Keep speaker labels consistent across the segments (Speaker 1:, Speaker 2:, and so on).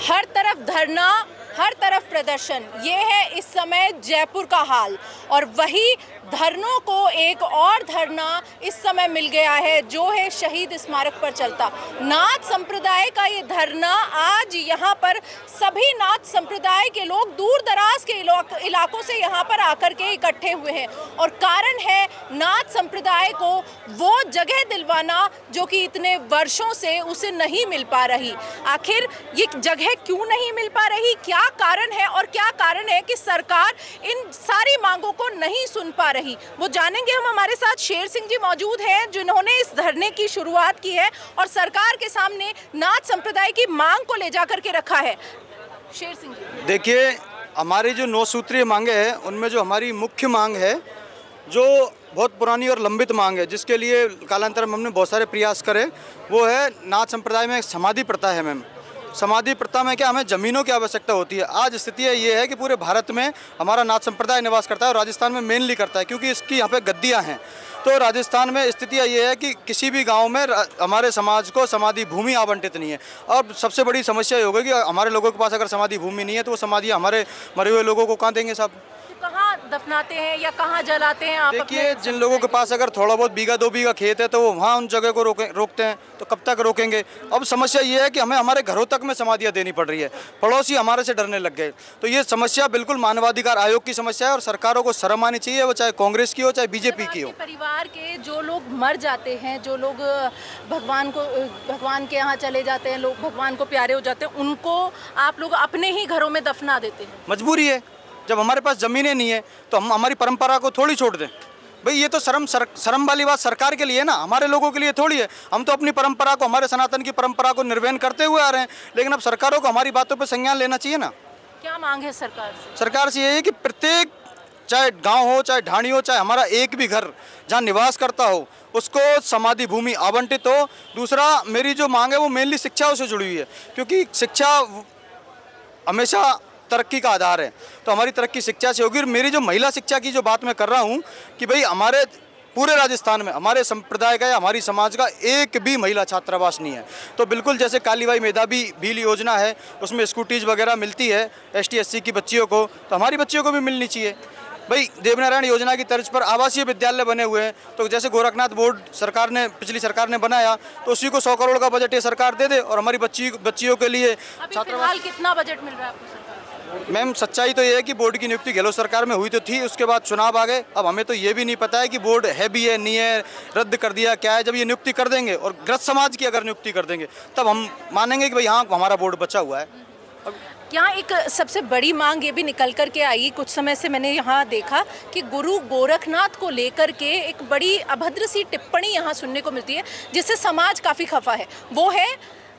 Speaker 1: हर तरफ धरना, हर तरफ प्रदर्शन, ये है इस समय जयपुर का हाल। और वही धरनों को एक और धरना इस समय मिल गया है जो है शहीद स्मारक पर चलता। नाथ संप्रदाय का ये धरना आज यहाँ पर सभी नाथ संप्रदाय के लोग दूर दराज के इलाकों से यहाँ पर आकर के इकट्ठे हुए हैं और कारण है नाथ संप्रदाय को वो जगह दिलवाना जो कि इतने वर्षों से उसे नहीं मिल पा रही। आखिर ये जगह क्यों नहीं मिल पा रही, क्या कारण है और क्या कारण है कि सरकार इन सारी मांगों को नहीं सुन पा रही, वो जानेंगे हम। हमारे साथ शेर सिंह जी मौजूद हैं जिन्होंने इस धरने की शुरुआत की है और सरकार के सामने नाथ संप्रदाय की मांग को ले जाकर के रखा है। शेर सिंह जी,
Speaker 2: देखिए, हमारी जो 9 सूत्रीय मांगे हैं उनमें जो हमारी मुख्य मांग है, जो बहुत पुरानी और लंबित मांग है, जिसके लिए कालांतर में हमने बहुत सारे प्रयास करे, वो है नाथ संप्रदाय में एक समाधि प्रथा है। मैम, समाधि प्रथा में क्या, हमें ज़मीनों की आवश्यकता होती है। आज स्थिति ये है कि पूरे भारत में हमारा नाथ संप्रदाय निवास करता है और राजस्थान में मेनली करता है क्योंकि इसकी यहाँ पे गद्दियाँ हैं। तो राजस्थान में स्थिति ये है कि किसी भी गांव में हमारे समाज को समाधि भूमि आवंटित नहीं है। अब सबसे बड़ी समस्या ये होगी कि हमारे लोगों के पास अगर समाधि भूमि नहीं है तो वो समाधि हमारे मरे हुए लोगों को कहाँ देंगे साहब?
Speaker 1: कहाँ दफनाते हैं या कहाँ जलाते हैं आप?
Speaker 2: देखिए, जिन लोगों के पास अगर थोड़ा बहुत बीघा 2 बीघा खेत है तो वो वहाँ उन जगह को रोकते हैं, तो कब तक रोकेंगे? अब समस्या ये है कि हमें हमारे घरों तक में समाधियाँ देनी पड़ रही है, पड़ोसी हमारे से डरने लग गए। तो ये समस्या बिल्कुल मानवाधिकार आयोग की समस्या है और सरकारों को शर्म आनी चाहिए, वो चाहे कांग्रेस की हो चाहे बीजेपी की हो।
Speaker 1: परिवार के जो लोग मर जाते हैं, जो लोग भगवान के यहाँ चले जाते हैं, लोग भगवान को प्यारे हो जाते हैं, उनको आप लोग अपने ही घरों में दफना देते हैं।
Speaker 2: मजबूरी है, जब हमारे पास ज़मीनें नहीं है तो हम हमारी परंपरा को थोड़ी छोड़ दें। भाई, ये तो शर्म वाली बात सरकार के लिए है ना, हमारे लोगों के लिए थोड़ी है। हम तो अपनी परंपरा को, हमारे सनातन की परंपरा को निर्वहन करते हुए आ रहे हैं, लेकिन अब सरकारों को हमारी बातों पर संज्ञान लेना चाहिए ना।
Speaker 1: क्या मांग है सरकार से?
Speaker 2: सरकार से ये है कि प्रत्येक, चाहे गाँव हो चाहे ढाणी हो, चाहे हमारा एक भी घर जहाँ निवास करता हो, उसको समाधि भूमि आवंटित हो। दूसरा, मेरी जो मांग है वो मेनली शिक्षा से जुड़ी हुई है, क्योंकि शिक्षा हमेशा तरक्की का आधार है, तो हमारी तरक्की शिक्षा से होगी। और मेरी जो महिला शिक्षा की जो बात मैं कर रहा हूँ कि भाई, हमारे पूरे राजस्थान में हमारे संप्रदाय का या हमारी समाज का एक भी महिला छात्रावास नहीं है। तो बिल्कुल जैसे कालीबाई मेधावी भील योजना है, उसमें स्कूटीज वगैरह मिलती है ST SC की बच्चियों को, तो हमारी बच्चियों को भी मिलनी चाहिए। भाई, देवनारायण योजना की तर्ज पर आवासीय विद्यालय बने हुए हैं, तो जैसे गोरखनाथ बोर्ड पिछली सरकार ने बनाया, तो उसी को 100 करोड़ का बजट ये सरकार दे दे और हमारी बच्चियों के लिए
Speaker 1: छात्रावास। कितना बजट मिल रहा है आपको?
Speaker 2: मैम, सच्चाई तो ये है कि बोर्ड की नियुक्ति गहलोत सरकार में हुई तो थी, उसके बाद चुनाव आ गए। अब हमें तो ये भी नहीं पता है कि बोर्ड है भी है नहीं है, रद्द कर दिया क्या है। जब ये नियुक्ति कर देंगे और ग्रस्त समाज की अगर नियुक्ति कर देंगे तब हम मानेंगे कि भाई हाँ, हमारा बोर्ड बचा हुआ है।
Speaker 1: यहाँ एक सबसे बड़ी मांग ये भी निकल कर के आई, कुछ समय से मैंने यहाँ देखा कि गुरु गोरखनाथ को लेकर के एक बड़ी अभद्र सी टिप्पणी यहाँ सुनने को मिलती है जिससे समाज काफ़ी खफा है। वो है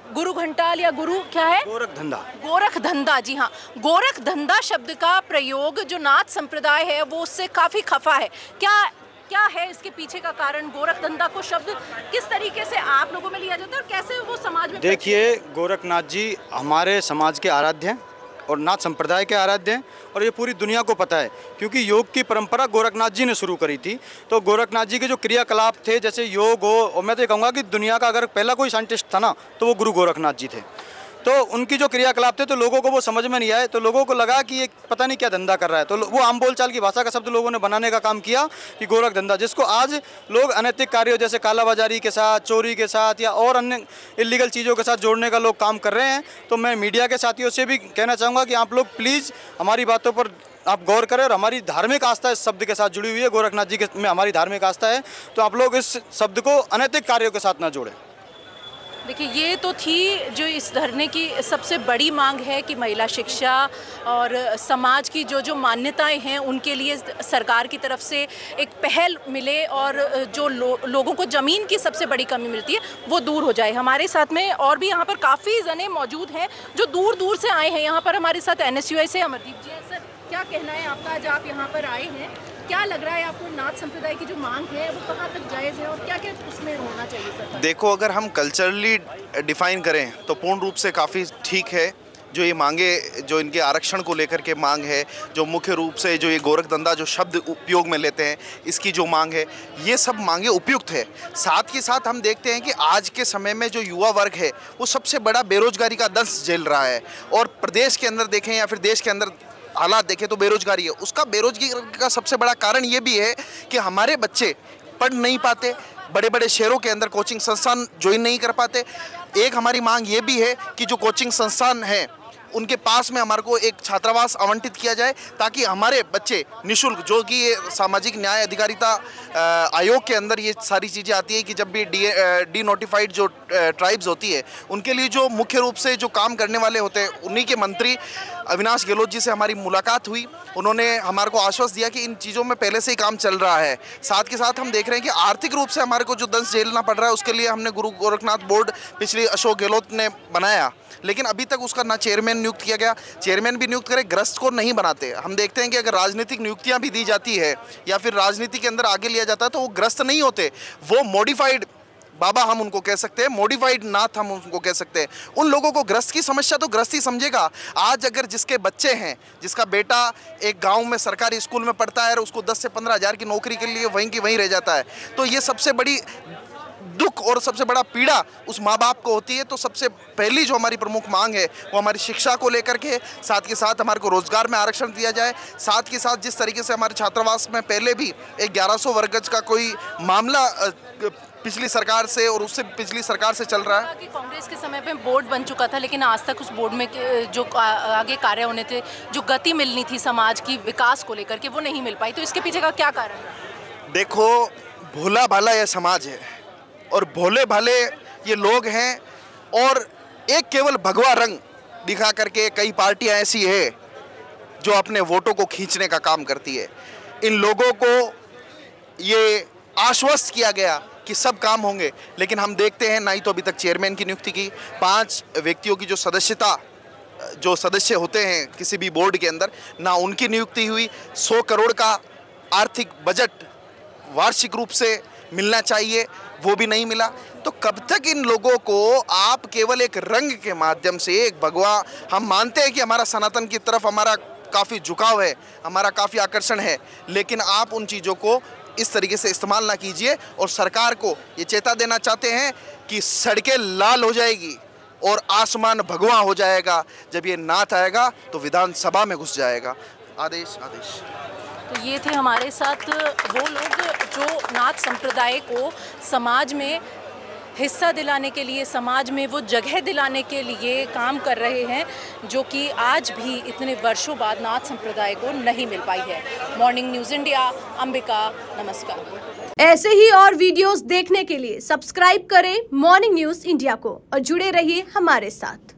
Speaker 1: गुरु घंटाल या गुरु क्या है?
Speaker 2: गोरखधंधा।
Speaker 1: गोरखधंधा, जी हाँ, गोरखधंधा शब्द का प्रयोग जो नाथ संप्रदाय है वो उससे काफ़ी खफा है। क्या है इसके पीछे का कारण? गोरखधंधा को शब्द किस तरीके से आप लोगों में लिया जाता है और कैसे वो समाज में?
Speaker 2: देखिए, गोरखनाथ जी हमारे समाज के आराध्य हैं और नाथ संप्रदाय के आराध्य हैं और ये पूरी दुनिया को पता है क्योंकि योग की परंपरा गोरखनाथ जी ने शुरू करी थी। तो गोरखनाथ जी के जो क्रियाकलाप थे, जैसे योग हो, और मैं तो ये कहूँगा कि दुनिया का अगर पहला कोई साइंटिस्ट था ना तो वो गुरु गोरखनाथ जी थे। तो उनकी जो क्रियाकलाप थे तो लोगों को वो समझ में नहीं आए, तो लोगों को लगा कि ये पता नहीं क्या धंधा कर रहा है, तो वो आम बोलचाल की भाषा का शब्द लोगों ने बनाने का काम किया कि गोरख धंधा, जिसको आज लोग अनैतिक कार्यों जैसे कालाबाजारी के साथ, चोरी के साथ या और अन्य इलीगल चीज़ों के साथ जोड़ने का लोग काम कर रहे हैं। तो मैं मीडिया के साथियों से भी कहना चाहूँगा कि आप लोग प्लीज़ हमारी बातों पर आप गौर करें और हमारी धार्मिक आस्था इस शब्द के साथ जुड़ी हुई है, गोरखनाथ जी के में हमारी धार्मिक आस्था है, तो आप लोग इस शब्द को अनैतिक कार्यों के साथ ना जोड़ें।
Speaker 1: देखिए, ये तो थी जो इस धरने की सबसे बड़ी मांग है कि महिला शिक्षा और समाज की जो मान्यताएं हैं उनके लिए सरकार की तरफ से एक पहल मिले और जो लोगों को ज़मीन की सबसे बड़ी कमी मिलती है वो दूर हो जाए। हमारे साथ में और भी यहाँ पर काफ़ी जने मौजूद हैं जो दूर दूर से आए हैं। यहाँ पर हमारे साथ NSUI से अमरदीप जी हैं। सर, क्या कहना है आपका? आज आप यहाँ पर आए हैं, क्या लग रहा है आपको? नाथ संप्रदाय की जो मांग है वो कहाँ तक जायज़ है और क्या क्या उसमें होना चाहिए सरकार?
Speaker 3: देखो, अगर हम कल्चरली डिफाइन करें तो पूर्ण रूप से काफ़ी ठीक है। जो ये मांगे, जो इनके आरक्षण को लेकर के मांग है, जो मुख्य रूप से जो ये गोरख धंधा जो शब्द उपयोग में लेते हैं, इसकी जो मांग है, ये सब मांगे उपयुक्त है। साथ ही साथ हम देखते हैं कि आज के समय में जो युवा वर्ग है वो सबसे बड़ा बेरोजगारी का दंश झेल रहा है। और प्रदेश के अंदर देखें या फिर देश के अंदर हालात देखें तो बेरोजगारी है। उसका बेरोजगारी का सबसे बड़ा कारण ये भी है कि हमारे बच्चे पढ़ नहीं पाते, बड़े बड़े शहरों के अंदर कोचिंग संस्थान ज्वाइन नहीं कर पाते। एक हमारी मांग ये भी है कि जो कोचिंग संस्थान हैं उनके पास में हमारे को एक छात्रावास आवंटित किया जाए, ताकि हमारे बच्चे निःशुल्क, जो कि ये सामाजिक न्याय अधिकारिता आयोग के अंदर ये सारी चीज़ें आती है कि जब भी डी नोटिफाइड जो ट्राइब्स होती है उनके लिए जो मुख्य रूप से जो काम करने वाले होते हैं, उन्हीं के मंत्री अविनाश गहलोत जी से हमारी मुलाकात हुई। उन्होंने हमारे को आश्वस्त दिया कि इन चीज़ों में पहले से ही काम चल रहा है। साथ के साथ हम देख रहे हैं कि आर्थिक रूप से हमारे को जो दंश झेलना पड़ रहा है, उसके लिए हमने गुरु गोरखनाथ बोर्ड पिछले अशोक गहलोत ने बनाया, लेकिन अभी तक उसका ना चेयरमैन नियुक्त किया गया। चेयरमैन भी नियुक्त करे, ग्रस्त को नहीं बनाते। हम देखते हैं कि अगर राजनीतिक नियुक्तियां भी दी जाती है या फिर राजनीति के अंदर आगे लिया जाता है तो वो ग्रस्त नहीं होते, वो मॉडिफाइड बाबा हम उनको कह सकते हैं, मॉडिफाइड नाथ हम उनको कह सकते हैं। उन लोगों को ग्रस्त की समस्या तो ग्रस्त ही समझेगा। आज अगर जिसके बच्चे हैं, जिसका बेटा एक गांव में सरकारी स्कूल में पढ़ता है और उसको 10 से 15 हज़ार की नौकरी के लिए वहीं की वहीं रह जाता है, तो ये सबसे बड़ी दुख और सबसे बड़ा पीड़ा उस माँ बाप को होती है। तो सबसे पहली जो हमारी प्रमुख मांग है वो हमारी शिक्षा को लेकर के, साथ के साथ हमारे को रोजगार में आरक्षण दिया जाए। साथ के साथ जिस तरीके से हमारे छात्रावास में पहले भी एक 1100 वर्ग गज का कोई मामला पिछली सरकार से और उससे पिछली सरकार से चल रहा है।
Speaker 1: कांग्रेस के समय पे बोर्ड बन चुका था, लेकिन आज तक उस बोर्ड में जो आगे कार्य होने थे, जो गति मिलनी थी समाज की विकास को लेकर के, वो नहीं मिल पाई। तो इसके पीछे का क्या कारण है?
Speaker 3: देखो, भोला भाला यह समाज है और भोले भाले ये लोग हैं, और एक केवल भगवा रंग दिखा करके कई पार्टियां ऐसी है जो अपने वोटों को खींचने का काम करती है। इन लोगों को ये आश्वस्त किया गया कि सब काम होंगे, लेकिन हम देखते हैं ना ही तो अभी तक चेयरमैन की नियुक्ति की, 5 व्यक्तियों की जो सदस्यता, जो सदस्य होते हैं किसी भी बोर्ड के अंदर, ना उनकी नियुक्ति हुई। 100 करोड़ का आर्थिक बजट वार्षिक रूप से मिलना चाहिए, वो भी नहीं मिला। तो कब तक इन लोगों को आप केवल एक रंग के माध्यम से, एक भगवा, हम मानते हैं कि हमारा सनातन की तरफ हमारा काफ़ी झुकाव है, हमारा काफ़ी आकर्षण है, लेकिन आप उन चीज़ों को इस तरीके से इस्तेमाल ना कीजिए। और सरकार को ये चेता देना चाहते हैं कि सड़कें लाल हो जाएगी और आसमान भगवा हो जाएगा जब ये नाथ आएगा तो विधानसभा में घुस जाएगा। आदेश आदेश।
Speaker 1: तो ये थे हमारे साथ वो लोग जो नाथ संप्रदाय को समाज में हिस्सा दिलाने के लिए, समाज में वो जगह दिलाने के लिए काम कर रहे हैं, जो कि आज भी इतने वर्षों बाद नाथ संप्रदाय को नहीं मिल पाई है। मॉर्निंग न्यूज़ इंडिया, अंबिका, नमस्कार।
Speaker 4: ऐसे ही और वीडियोस देखने के लिए सब्सक्राइब करें मॉर्निंग न्यूज़ इंडिया को और जुड़े रहिए हमारे साथ।